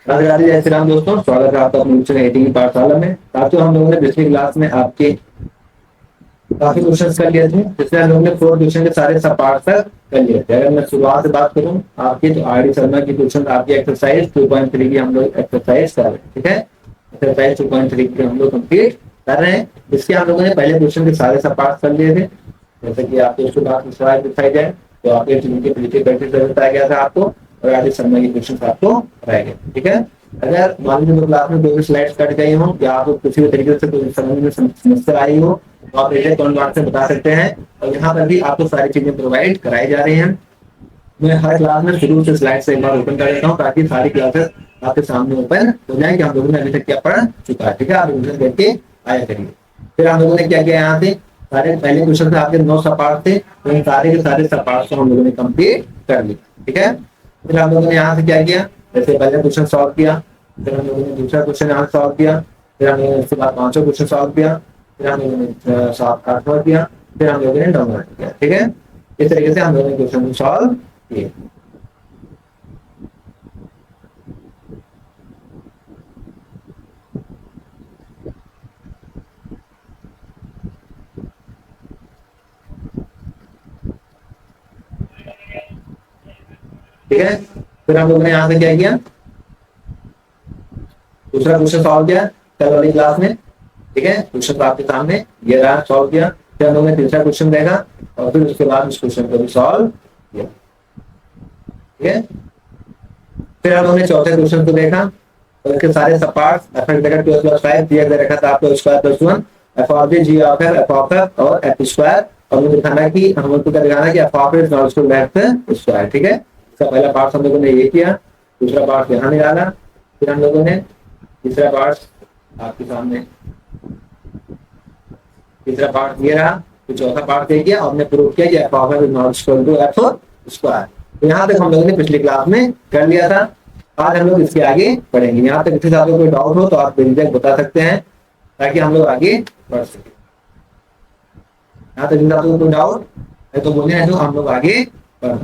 राधे राधे, जय श्री राम दोस्तों। स्वागत है आपका अपनी एटी की पाठशाला में। साथियों, हम लोगों ने पिछली क्लास में आपके काफी क्वेश्चंस कर लिए थे, जिसमें हम लोगों ने 4 क्वेश्चन के सारे सब पार्ट तक कर लिए थे। अगर मैं शुरुआत से बात करूं, आपके तो आर डी शर्मा की क्वेश्चन, आपकी एक्सरसाइज 2.3 की हम लोग एक्सरसाइज कर रहे हैं। ठीक है, एक्सरसाइज 2.3 की हम लोग कंप्लीट कर रहे हैं। इसके हम लोगों ने पहले क्वेश्चन के सारे सब पार्ट कर लिए थे। जैसे कि आपको उसके बाद स्लाइड दिखाई जाए तो आपके जिनके पीछे प्रैक्टिस बताया गया था आपको, और आर डी शर्मा की क्वेश्चन आपको रह गए। ठीक है, अगर मान लीजिए क्लास में कोई भी स्लाइड्स कट गई हो या आपको किसी भी तरीके से कोई समझ में समस्या आई हो तो आप इसे कमेंट से बता सकते हैं। और यहाँ पर भी आपको सारी चीजें प्रोवाइड कराई जा रही हैं। मैं हर क्लास में शुरू से स्लाइड से एक बार ओपन कर देता हूँ ताकि सारी क्लासेस आपके सामने ओपन हो जाए कि हम लोगों ने अभी तक क्या पढ़ चुका है। ठीक है, आप रिविजन करके आया करिए। फिर हम लोगों ने क्या किया, यहाँ से सारे पहले क्वेश्चन से आपके 9 सपाट थे, तो इन सारे के सारे सपाट को हम लोगों ने कंप्लीट कर लिया। ठीक है, फिर हम लोगों ने यहाँ से क्या किया, जैसे पहले क्वेश्चन सॉल्व किया, फिर हम लोगों ने दूसरा क्वेश्चन यहाँ सॉल्व किया, फिर हम लोगों ने उसके बाद 5वां क्वेश्चन सॉल्व किया, फिर हम लोगों ने 7-8वां किया, फिर हम लोगों ने 9वां किया। ठीक है, इस तरीके से हम लोगों ने क्वेश्चन सॉल्व किए। ठीक है, फिर हम लोगों ने यहाँ से क्या किया, दूसरा क्वेश्चन सॉल्व किया कल वाली क्लास में। ठीक है, क्वेश्चन आपके सामने ये रहा, सॉल्व किया। फिर हम लोगों ने तीसरा क्वेश्चन देखा और फिर उसके बाद उस क्वेश्चन को भी सॉल्व किया। ठीक है, फिर हम लोगों ने चौथे क्वेश्चन को देखा और इसके सारे सब पार्ट्स एफ एक्स बराबर 2 + 5 दिया रखा था आपको, square plus 1 F of G of F of F और एफ स्क्वायर, और मुझे दिखाना कि हम लोग को क्या दिखाना कि F of is not equal to F square. ठीक है, इसका पहला पार्ट हम लोगों ने ये किया, दूसरा पार्ट यहाँ निकाला, फिर हम लोगों ने तीसरा पार्ट आपके सामने, तीसरा पार्ट ये रहा, फिर चौथा पार्ट दे किया और हमने प्रूव किया कि F of F is not equal to F square. तो यहाँ तक हम लोगों ने पिछली क्लास में कर लिया था। आज हम लोग इसके आगे पढ़ेंगे। यहाँ तक किसी आपको कोई डाउट हो तो आप बेझिझक बता सकते हैं ताकि हम लोग आगे बढ़ सके। यहाँ तक आपको कोई डाउट है तो बोले, तो हम लोग आगे बढ़।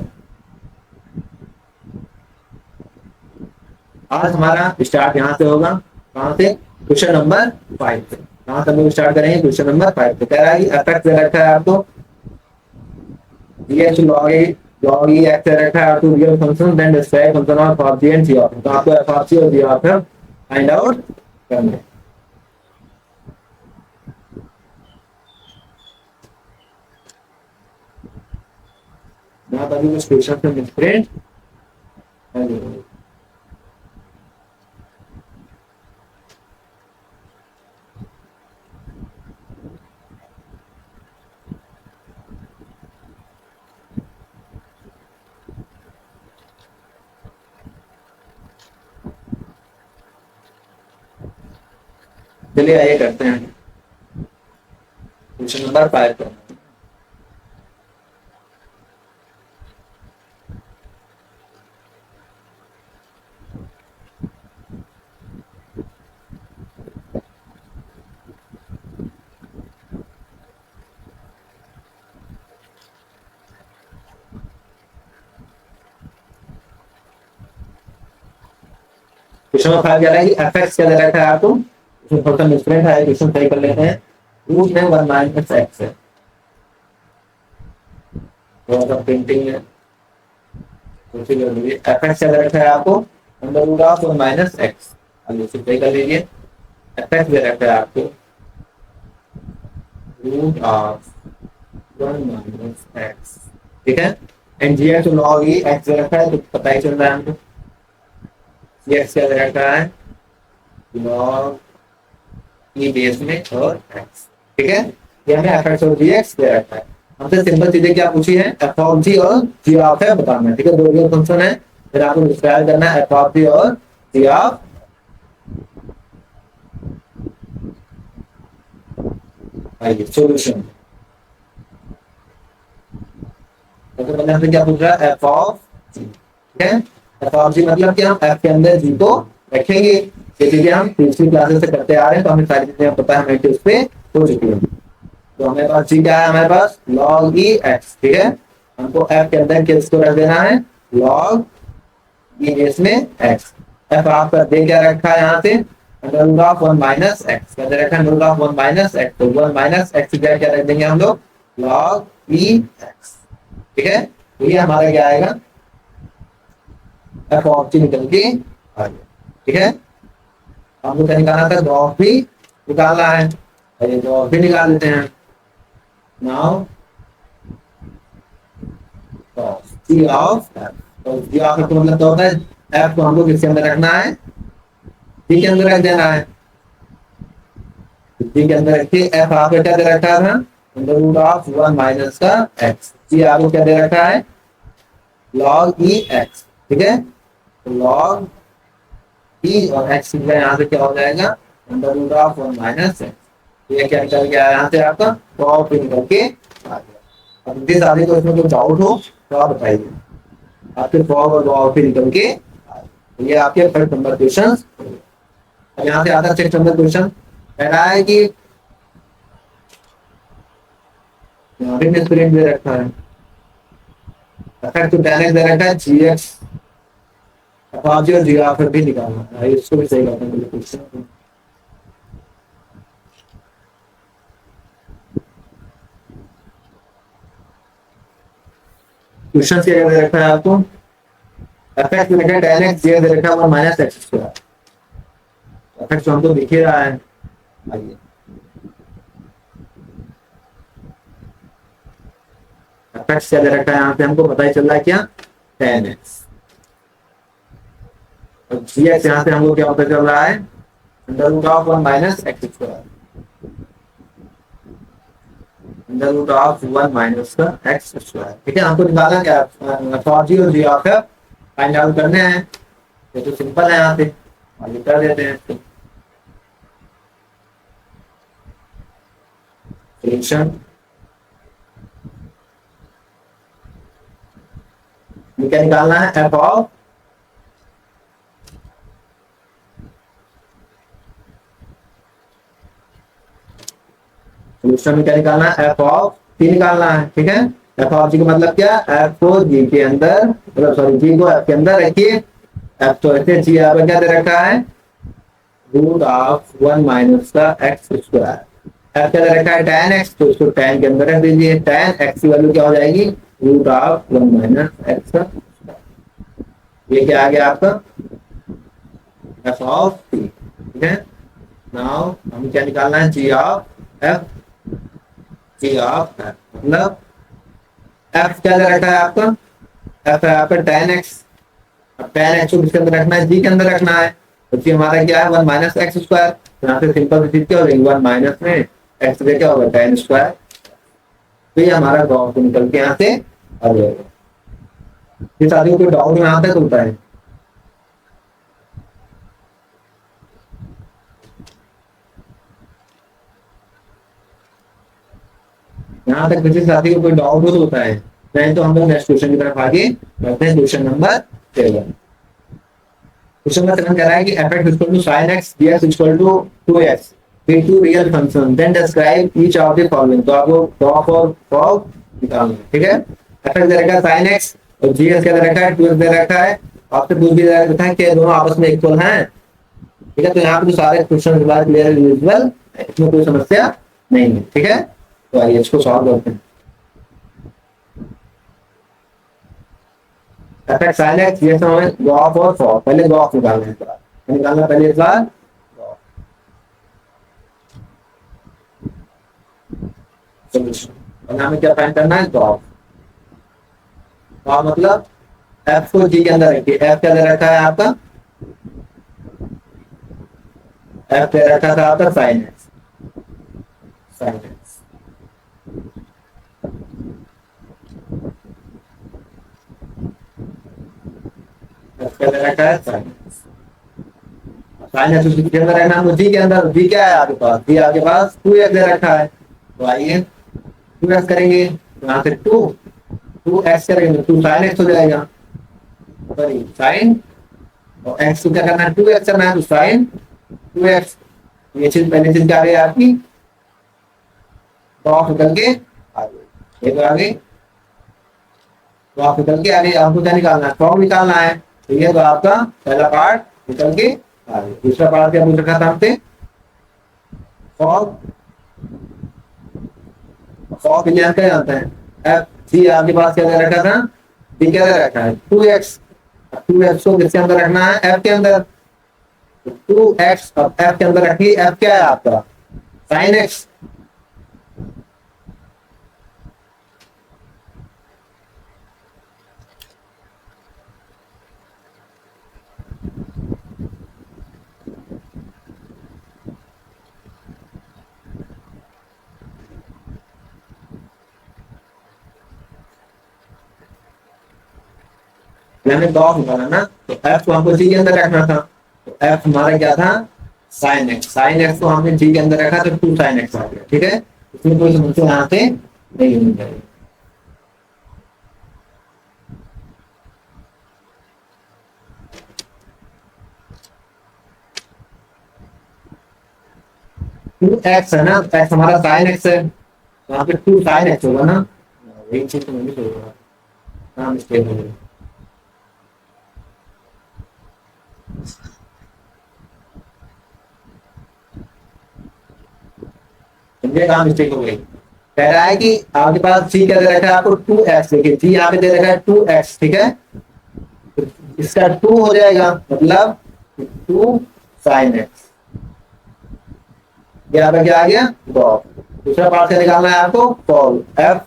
आज हमारा स्टार्ट यहाँ से होगा, कहाँ से, क्वेश्चन नंबर 5 से। कहाँ से हम लोग स्टार्ट करेंगे, क्वेश्चन नंबर 5 से। कह रहा है कि एफ एक्स रखा है आपको, log e x रखा है आपको real function, then describe function of g and g of. तो आपको f ऑफ g और g ऑफ फाइंड आउट करना है। यहाँ पर भी कुछ क्वेश्चन से मिसप्रिंट है। चलिए आइए करते हैं क्वेश्चन नंबर 5 पर। क्वेश्चन नंबर 5 कह रहा है कि एफ एक्स क्या दे रखा है आपको, इसमें थोड़ा सा मिसप्रिंट है, क्वेश्चन सही कर लेते हैं। रूट में 1 माइनस एक्स है, थोड़ा सा प्रिंटिंग है, एफ एक्स क्या दे रखा है आपको, under root of 1 minus X. अब इसे सही कर लीजिए। एफ एक्स दे रखा है आपको रूट ऑफ 1 माइनस एक्स। ठीक है, and g x log e x दे रखा है, तो पता ही चल रहा है हमको जी एक्स क्या दे रखा है, लॉग ई बेस में और एक्स। ठीक है, ये हमें एफ एक्स और जी एक्स दे रखा है। हमसे सिंपल चीजें क्या पूछी है, एफ ऑफ जी और जी ऑफ है बताना है। ठीक है, दो रियल फंक्शन है, फिर आपको डिस्क्राइब करना है एफ ऑफ जी और जी ऑफ। आइए सॉल्यूशन। सबसे पहले हमसे क्या पूछ रहा है, एफ ऑफ जी। ठीक है, एफ ऑफ जी मतलब कि हम एफ के अंदर जी को रखेंगे। ये चीजें हम पिछली क्लासेस से करते आ रहे हैं, तो हमें सारी चीजें पता है, हमें उस पे हो चुकी है। तो हमारे पास जी क्या है, हमारे पास log e x। ठीक है, हमको f के अंदर किसको रख देना है, log e बेस में x। एफ आपका दे क्या रखा है यहाँ से under root of 1 minus X, क्या दे रखा है under root of 1 minus X, तो 1 माइनस एक्स क्या क्या रख देंगे हम लोग लॉग ई एक्स, ठीक है। तो ये हमारा क्या आएगा एफ ऑफ टी निकल के आ गया, ठीक है। हमको क्या निकालना था ग्राफ भी निकालना है, ये ग्राफ भी निकाल लेते हैं। नाउ टी ऑफ एफ, तो टी ऑफ एफ मतलब क्या होता है एफ को हमको किसके अंदर रखना है टी के अंदर रख देना है, टी के अंदर रखिए। एफ आपको क्या दे रखा था अंडर रूट ऑफ 1 माइनस का एक्स, टी आपको क्या दे रखा है लॉग ई एक्स, ठीक है। तो लॉग ई और एक्स यहाँ से क्या हो जाएगा under root of 1 minus X, ये क्या निकल गया यहाँ से आपका टॉप निकल के आ गया। अब इतनी सारी तो इसमें कोई डाउट हो तो आप बताइए, आपके फॉर्म और टॉप निकल के आ गया। ये आपके फर्स्ट नंबर क्वेश्चन। अब यहाँ से आता है सेकंड नंबर क्वेश्चन, कह रहा है कि यहाँ पे स्प्रिंग दे रखा है तो tan x दे रखा है gx, अब आप जो जी ऑफ भी निकालना है, इसको भी सही करते हैं क्वेश्चन। क्वेश्चन क्या दे रखा है आपको fx दे रखा है tan x, gx दे रखा है 1 माइनस एक्स स्क्वायर, fx हमको दिख ही रहा है, आइए fx क्या दे रखा है यहाँ पे हमको पता ही चल रहा है क्या tan x, और gx यहाँ से हमको क्या पता चल रहा है under root of 1 minus X square, under root of 1 minus का एक्स स्क्वायर, ठीक है। हमको निकालना क्या फॉर जी और जी ऑफ एफ फाइंड आउट करने हैं, ये तो सिंपल है, यहाँ पे आगे कर देते हैं सॉल्यूशन। क्या निकालना है एफ ऑफ सॉल्यूशन में क्या निकालना है एफ ऑफ टी निकालना है, ठीक है। एफ ऑफ जी का मतलब क्या एफ को जी के अंदर मतलब सॉरी जी को एफ के अंदर रखिए, एफ तो ऐसे जी आपका क्या दे रखा है रूट ऑफ 1 माइनस का एक्स स्क्वायर, एफ क्या दे रखा है tan x, तो उसको tan के अंदर रख दीजिए, tan x की वैल्यू क्या हो जाएगी रूट ऑफ 1 माइनस एक्स का, ये क्या आ गया आपका एफ ऑफ टी, ठीक है। नाउ हमें क्या निकालना है g of f, g of f मतलब एफ क्या दे रखा है आपका एफ है आपका tan x, अब tan x को किसके अंदर रखना है जी के अंदर रखना है, तो जी हमारा क्या है 1 माइनस एक्स स्क्वायर, तो यहाँ से सिंपल सी क्या हो जाएगी 1 माइनस में एक्स का क्या होगा tan स्क्वायर, तो ये हमारा ग्राफ निकल के यहाँ से आ जाएगा। ये सारी कोई डाउट यहाँ तक होता है यहाँ तक किसी साथी को कोई डाउट हो तो होता है, नहीं तो हम लोग नेक्स्ट क्वेश्चन की तरफ आगे बढ़ते हैं। क्वेश्चन नंबर 7, क्वेश्चन नंबर 7 कह रहा है कि f(x) equal to sin x dx equal to 2x be two real function then describe each of the following, तो आपको टॉप और टॉप निकालना है, ठीक है। f(x) दे रखा है sin x और gx क्या दे रखा है 2x दे रखा है, आपसे पूछ भी रखा है कि दोनों आपस में इक्वल हैं, ठीक है। तो यहाँ पे जो सारे क्वेश्चन के बाद क्लियर विजुअल, इसमें कोई समस्या नहीं है, ठीक है। तो आइए इसको सॉल्व करते हैं। fx sin x ये सब हमें ग्राफ और फॉर्म, पहले ग्राफ निकालना है, निकालना पहले इस बार सॉल्यूशन, और हमें क्या फाइंड करना है ग्राफ, ग्राफ मतलब f को g के अंदर रखिए, f क्या दे रखा है आपका f दे रखा था आपका sin x, sin x क्या दे रखा है sin x के अंदर रहना, जी के अंदर जी क्या है आपके पास, जी आपके पास 2x दे रखा है, तो आइए 2x करेंगे, तो यहाँ से 2x करेंगे 2 sin x हो जाएगा, सॉरी sin और x को क्या करना है 2x करना है, तो sin 2x, ये चीज पहली चीज क्या आ गई आपकी टॉप निकल के आ गई, ये तो आ गई टॉप निकल के आ गई। आपको क्या निकालना है फॉर्म निकालना है, तो ये तो आपका पहला पार्ट निकल के आ गए। दूसरा पार्ट क्या पूछ रखा था हमसे, फॉग, फॉग के लिए क्या जानते हैं, एफ सी आपके पास क्या दे रखा था, डी क्या दे रखा है 2x, 2x को किसके अंदर रखना है, एफ के अंदर, 2x अब एफ के अंदर रखिए, एफ क्या है आपका साइन एक्स, मैंने डॉग निकाला ना, तो एफ को हमको जी के अंदर रखना था, तो एफ हमारा क्या था साइन एक्स, साइन एक्स को हमने जी के अंदर रखा तो 2 साइन एक्स आ गया, ठीक है, इसमें कोई समस्या यहाँ से नहीं होनी चाहिए। टू एक्स है ना, एक्स हमारा साइन एक्स है, यहाँ पे 2 साइन एक्स होगा ना, एक चीज तो नहीं होगा, हाँ मिस्टेक हो गई, समझे कहाँ मिस्टेक हो गई। कह रहा है कि आपके पास जी क्या दे रखा है आपको 2x, देखिए जी यहाँ पे दे रखा है 2x, ठीक है, तो इसका 2 हो जाएगा मतलब 2 साइन एक्स, यहाँ पे क्या आ गया डॉट, दूसरा पार्ट से निकालना है आपको कॉल एफ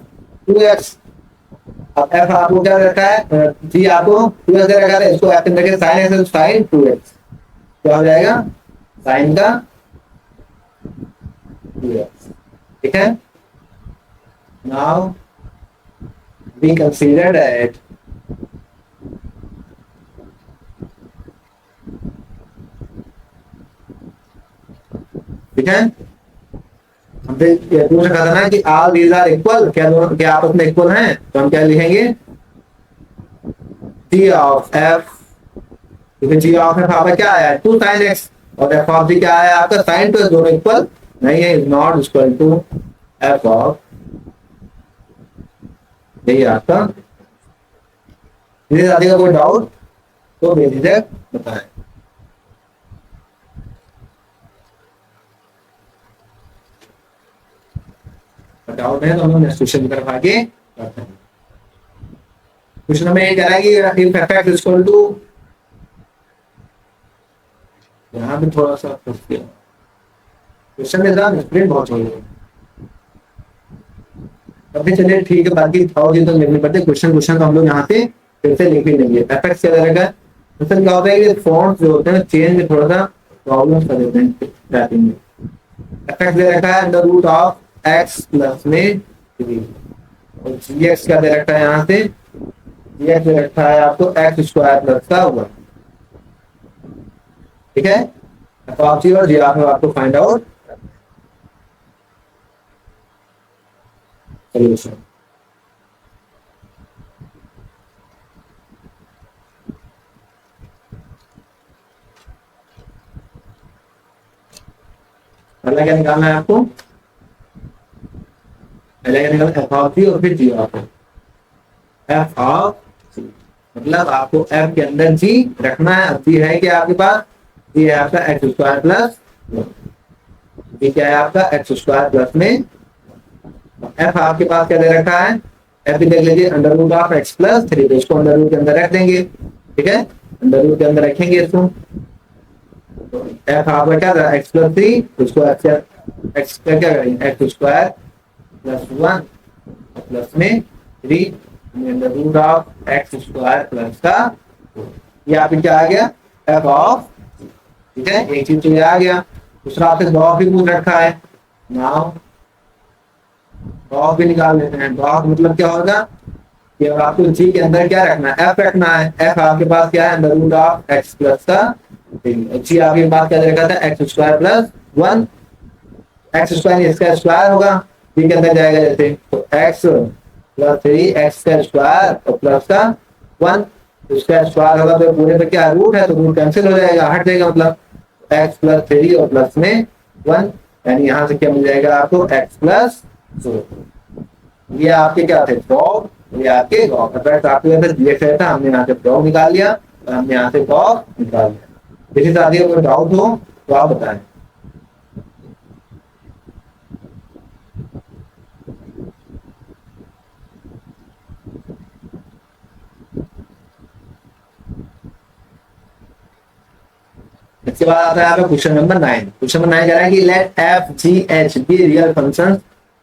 2x, अब एफ आपको क्या रखा है, जी आपको 2x दे रखा है, इसको एफ के अंदर साइन एक्स है तो साइन 2x क्या हो जाएगा साइन का 2x, ठीक है। Now we consider that ठीक है, हमसे ये पूछ रखा था ना कि all these are equal, क्या दोनों क्या आपस में इक्वल हैं, तो हम क्या लिखेंगे g of f, क्योंकि g of f आपका क्या आया 2 sin x और f of g क्या आया आपका sin 2x, दोनों इक्वल नहीं है, is not equal to f of, यही आपका। शादी का कोई डाउट तो बेझिझक बताएं। डाउट है तो हम नेक्स्ट क्वेश्चन की तरफ आगे बढ़ते हैं। क्वेश्चन में ये कह रहा है कि if f x equal to, यहाँ पे थोड़ा सा क्वेश्चन में जरा स्प्रिंट बहुत हो गई, अभी चलिए ठीक है, बाकी थाउजेंड तो लिखने पड़ते, क्वेश्चन क्वेश्चन तो हम लोग यहाँ पे फिर से लिख भी लेंगे। एफएक्स क्या रहेगा, क्वेश्चन क्या होता है कि फॉन्ट्स जो होते हैं चेंज में थोड़ा सा प्रॉब्लम कर देते हैं टाइपिंग में। एफएक्स दे रखा है under root of X plus में 3 और जीएक्स क्या दे रखा है, यहाँ से जीएक्स दे रखा है आपको एक्स स्क्वायर प्लस का 1, ठीक है। एफ ऑफ जी और जी ऑफ आपको फाइंड आउट सॉल्यूशन। पहला क्या निकालना है आपको, पहले क्या निकालना एफ ऑफ जी और फिर जी ऑफ, एफ ऑफ मतलब आपको एफ के अंदर जी रखना है। अब जी है क्या आपके पास, जी है आपका एक्स स्क्वायर प्लस, जी क्या है आपका एक्स स्क्वायर प्लस में, एफ आपके पास क्या दे रखा है, एफ भी देख लीजिए under root of X plus 3, तो इसको अंडर रूट के अंदर रख देंगे, ठीक है, अंडर रूट के अंदर रखेंगे इसको। तो एफ आपका क्या था एक्स प्लस 3, उसको एक्स का क्या करेंगे एक्स स्क्वायर प्लस 1 प्लस में 3 under root of X square plus का, ये आपके क्या आ गया एफ ऑफ, ठीक है, एक चीज तो ये आ गया। दूसरा आपसे डॉग भी पूछ रखा है, नाउ डॉग भी निकाल लेते हैं। डॉग मतलब क्या होगा कि अब आपको जी के अंदर क्या रखना है, एफ रखना है। एफ आपके पास क्या है under root of X plus का, जी आपके पास क्या रखा था X square plus 1, X square इसका स्क्वायर होगा, जी के अंदर जाएगा जैसे, तो एक्स प्लस 3 एक्स का स्क्वायर और प्लस का 1, उसका स्क्वायर होगा तो पूरे पे क्या रूट है, तो रूट कैंसिल हो जाएगा, हट जाएगा, मतलब एक्स प्लस 3 और प्लस में 1, यानी यहाँ से क्या मिल जाएगा आपको एक्स प्लस 2। ये आपके क्या थे डॉग, ये आपके डॉग, आपके वैसे जीएक्स था, हमने यहाँ से डॉग निकाल लिया और हमने यहाँ से डॉग निकाल लिया, किसी साथी को डाउट हो तो आप बताएं। इसके बाद आता है आपका क्वेश्चन नंबर 9। क्वेश्चन नंबर 9 कह रहा है कि let F G H be real function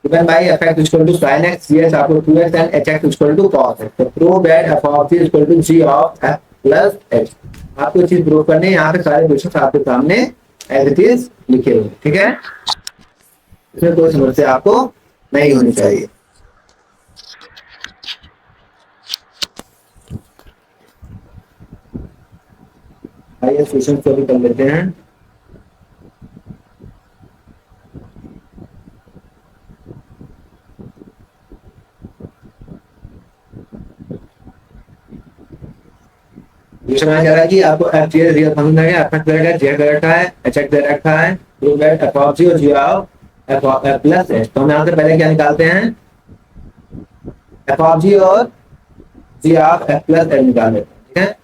given by F X equal to sin x G H आपको 2x and H X equal to cos x। तो prove that F of G equal to G of F plus H. आपको ये चीज prove करनी है। यहाँ पे सारे क्वेश्चन आपके सामने एज इट इज लिखे हुए, ठीक है। इसमें कोई समस्या आपको नहीं होनी चाहिए। आइए क्वेश्चन को भी कर लेते हैं। क्वेश्चन कह रहा है कि आपको एफ जी रियल फंक्शन है, एफ एक्स दे जेड दे रखा है, एच एक्स दे रखा है, prove that F of g और जी of F of F plus h. तो हम यहाँ से पहले क्या निकालते हैं, एफ ऑफ जी और जी ऑफ एफ प्लस एच निकाल लेते हैं, ठीक है।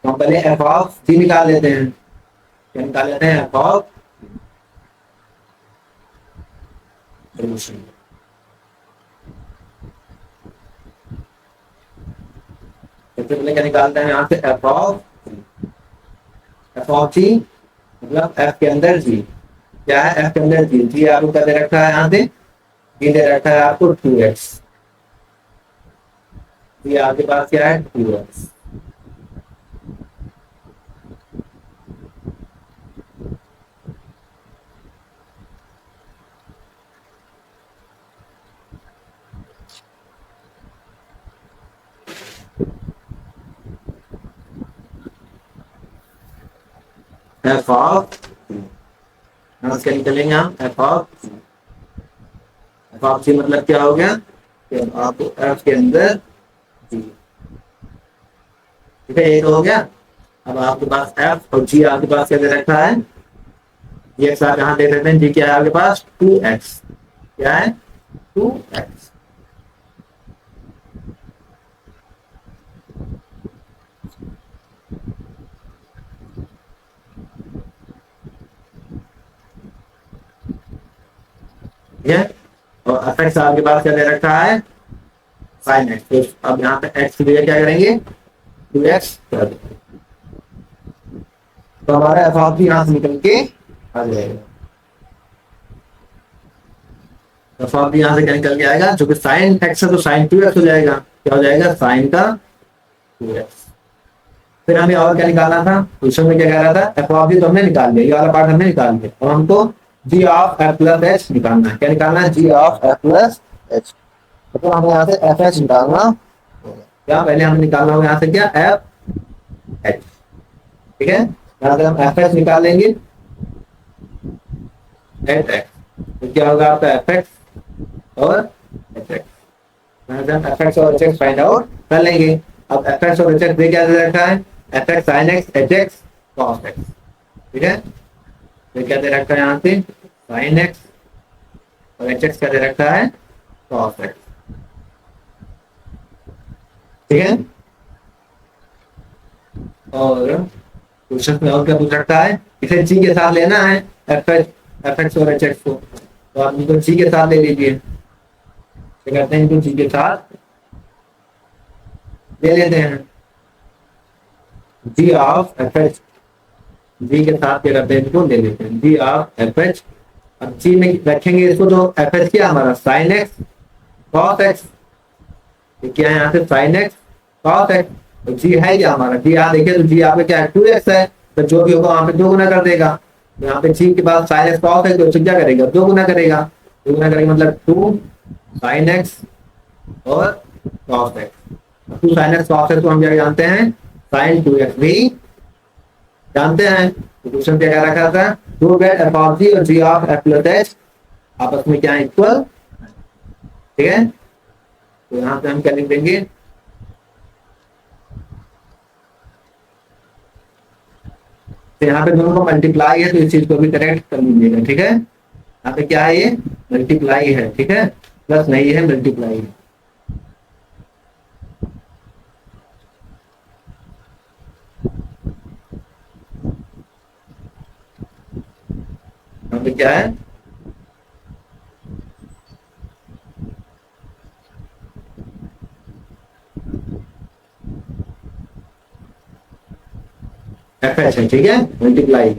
तो हम पहले एफ ऑफ जी निकाल लेते हैं। क्या निकाल लेते हैं, एफ ऑफ सॉल्यूशन। सबसे पहले क्या निकालते हैं यहाँ से, एफ ऑफ जी मतलब एफ के अंदर जी। क्या है, एफ के अंदर जी। जी आपको क्या दे रखा है यहाँ से, जी दे रखा है आपको 2x। जी आपके पास क्या है, 2x। एफ ऑफ क्या निकलेंगे हम, एफ ऑफ जी मतलब क्या हो गया, आपको एफ के अंदर जी, ठीक है, ये तो हो गया। अब आपके पास एफ और जी आपके पास क्या दे रखा है, ये आप यहाँ देख सकते हैं, जी क्या है आपके पास 2x। क्या है, 2x। ठीक है, और एफ एक्स आपके पास क्या दे रखा है, sin x। तो अब यहाँ पे x की जगह क्या करेंगे, 2x कर देंगे। तो हमारा एफ ऑफ यहाँ से निकल के आ जाएगा। एफ ऑफ यहाँ से क्या निकल के आएगा, जो कि sin x है तो sin 2x हो जाएगा। क्या हो जाएगा, sin का 2x। फिर हमें और क्या निकालना था, क्वेश्चन में क्या कह रहा था, एफ ऑफ तो हमने निकाल लिया, ये वाला पार्ट हमने निकाल लिया। और हमको जी ऑफ एफ प्लस एच निकालना है। क्या निकालना है, g of F plus h. तो हमें यहाँ से एफ एच निकालना होगा। क्या पहले हमें निकालना होगा यहाँ से क्या, एफ एच। ठीक है, यहाँ से हम एफ एच निकालेंगे, एफ एक्स। तो क्या होगा आपका एफ एक्स और एच एक्स। यहाँ से हम एफ एक्स और एच एक्स फाइंड आउट कर लेंगे। अब एफ एक्स और एच एक्स क्या दे रखा है, f x sine x, H x cos x. ठीक है, तो क्या दे रखा है यहाँ से, साइन एक्स और एच एक्स क्या दे रखा है, कॉस एक्स। ठीक है, और क्वेश्चन में और क्या पूछ रखा है, इसे जी के साथ लेना है, एफ एक्स और एच एक्स को। तो आप इनको जी के साथ ले लीजिए। क्या कहते हैं, इनको जी के साथ ले लेते हैं। जी ऑफ एफ एच, जी के साथ क्या करते हैं, इनको ले लेते हैं, जी ऑफ एफ एच। अब जी में रखेंगे इसको, तो एफ एच क्या हमारा साइन एक्स कॉस एक्स। क्या है यहाँ से, साइन एक्स कॉस एक्स। तो जी है क्या हमारा, जी यहाँ देखिए, तो जी यहाँ पे क्या है, 2x है। तो जो भी होगा वहां पे 2 गुना कर देगा। तो यहाँ पे जी के पास साइन एक्स कॉस है, तो उससे क्या करेगा, 2 गुना करेगा। 2 गुना करेगा मतलब 2 साइन एक्स और cos x. 2 sine x cos x को हम क्या जानते हैं, साइन 2x भी जानते हैं। तो क्वेश्चन क्या कह रखा था, prove that F of g और जी ऑफ एफ प्लस एच आपस में क्या इक्वल। ठीक है, तो यहाँ पे हम क्या लिख देंगे, तो यहाँ पे दोनों को मल्टीप्लाई है, तो इस चीज को भी करेक्ट कर लीजिएगा। ठीक है, यहाँ पे क्या है, ये मल्टीप्लाई है। ठीक है, प्लस नहीं है, मल्टीप्लाई है। यहाँ पे क्या है, एफ एच है, ठीक है, मल्टीप्लाई।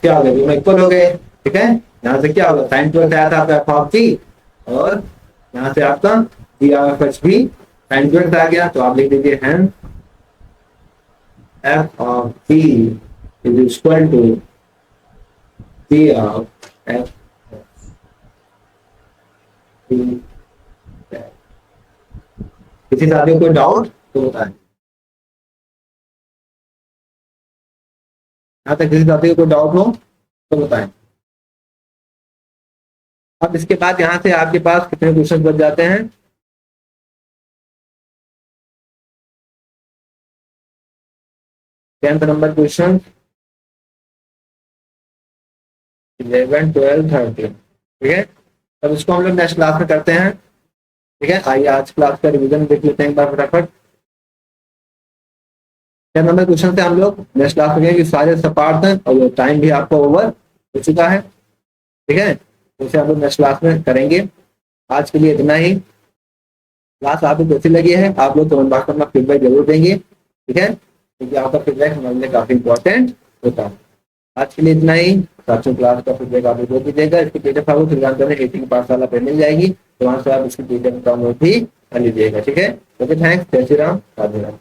क्या हो गया, दोनों इक्वल हो गए, ठीक है। यहाँ से क्या होगा, साइन ट्वेल्थ आया था आपका एफ ऑफ टी, और यहाँ से आपका डी ऑफ एच भी साइन ट्वेल्थ आ गया, तो आप लिख दीजिए hence F of T is equal to D of F. किसी साथी को डाउट तो बताएं, यहाँ तक किसी साथी को कोई डाउट हो तो बताएं। अब इसके बाद यहाँ से आपके पास कितने क्वेश्चन बच जाते हैं, 10th नंबर क्वेश्चन, 11, 12, 13, ठीक है। अब इसको हम लोग नेक्स्ट क्लास में करते हैं, ठीक है। आइए आज क्लास का रिवीजन देख लेते हैं एक बार फटाफट। 10 नंबर क्वेश्चन से हम लोग नेक्स्ट क्लास में कि सारे सपाट हैं, और टाइम भी आपका ओवर हो चुका है, ठीक है। उसे हम लोग नेक्स्ट क्लास में करेंगे। आज के लिए इतना ही। क्लास आपको कैसी लगी है, आप लोग कमेंट बॉक्स में अपना फीडबैक जरूर देंगे, ठीक है, क्योंकि आपका फीडबैक हमारे लिए काफी इंपॉर्टेंट होता है। आज के लिए इतना ही। साथियों क्लास का फीडबैक आप लोग दीजिएगा। इसकी पीडीएफ आपको फिलहाल करें 18 पाठशाला पे मिल जाएगी, तो वहां से आप इसकी पीडीएफ डाउनलोड भी कर लीजिएगा, ठीक है। ओके, थैंक्स, जय श्री राम, राधे राम।